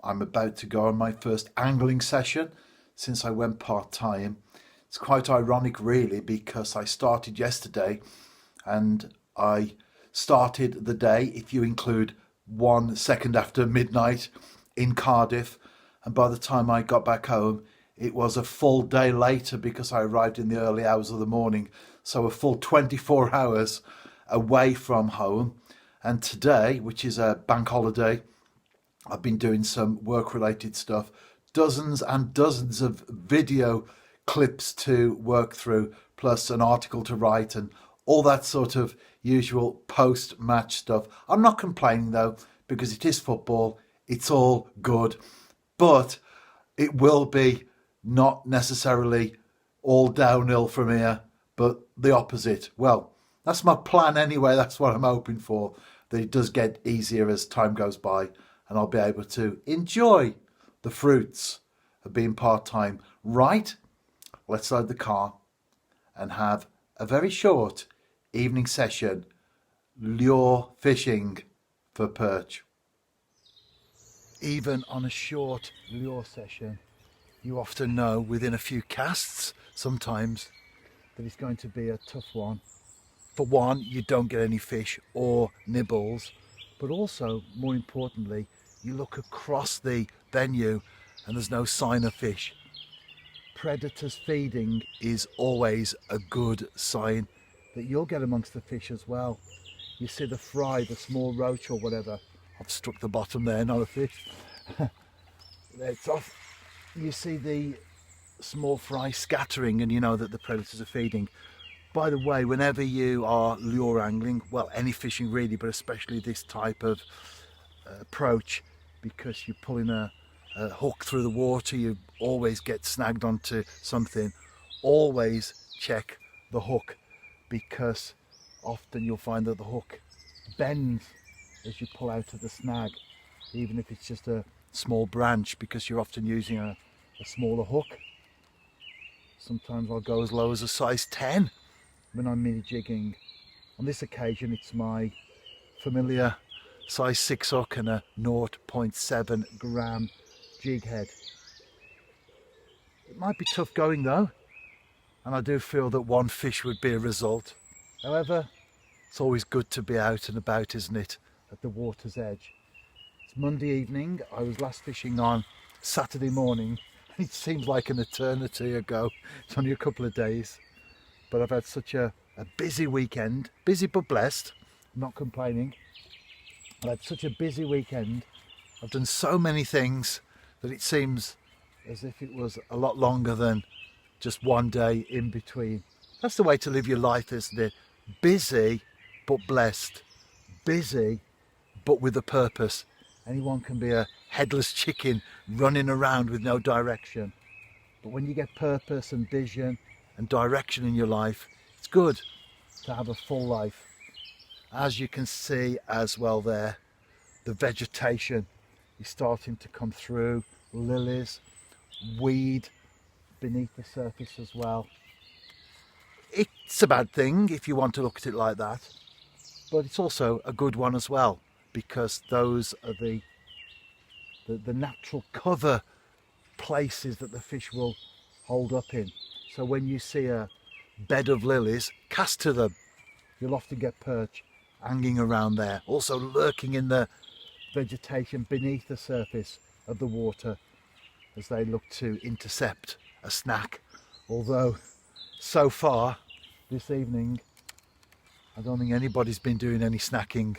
I'm about to go on my first angling session since I went part-time. It's quite ironic really because I started yesterday and I started the day, if you include 1 second after midnight, in Cardiff, and by the time I got back home it was a full day later because I arrived in the early hours of the morning, so a full 24 hours away from home. And today, which is a bank holiday, I've been doing some work related stuff, dozens and dozens of video clips to work through, plus an article to write and all that sort of usual post match stuff. I'm not complaining though, because it is football, it's all good, but it will be not necessarily all downhill from here, but the opposite. Well, that's my plan anyway, that's what I'm hoping for, that it does get easier as time goes by and I'll be able to enjoy the fruits of being part-time. Right, let's load the car and have a very short evening session lure fishing for perch. Even on a short lure session, you often know within a few casts sometimes that it's going to be a tough one. For one, you don't get any fish or nibbles, but also, more importantly, you look across the venue and there's no sign of fish. Predators feeding is always a good sign that you'll get amongst the fish as well. You see the fry, the small roach or whatever. I've struck the bottom there, not a fish. It's off. You see the small fry scattering and you know that the predators are feeding. By the way, whenever you are lure angling, well, any fishing really, but especially this type of approach, because you're pulling a hook through the water, you always get snagged onto something. Always check the hook, because often you'll find that the hook bends as you pull out of the snag, even if it's just a small branch, because you're often using a smaller hook. Sometimes I'll go as low as a size 10 when I'm mini jigging. On this occasion it's my familiar size 6 hook and a 0.7 gram jig head. It might be tough going though, and I do feel that one fish would be a result. However, it's always good to be out and about, isn't it, at the water's edge. It's Monday evening. I was last fishing on Saturday morning. It seems like an eternity ago. It's only a couple of days, but I've had such a busy weekend. Busy but blessed, I'm not complaining. I've had such a busy weekend. I've done so many things that it seems as if it was a lot longer than just one day in between. That's the way to live your life, isn't it? Busy but blessed. Busy but with a purpose. Anyone can be a headless chicken running around with no direction. But when you get purpose and vision and direction in your life, it's good to have a full life. As you can see as well there, the vegetation is starting to come through. Lilies, weed beneath the surface as well. It's a bad thing if you want to look at it like that, but it's also a good one as well, because those are the natural cover places that the fish will hold up in. So when you see a bed of lilies, cast to them. You'll often get perch hanging around there, also lurking in the vegetation beneath the surface of the water as they look to intercept a snack. Although so far this evening I don't think anybody's been doing any snacking.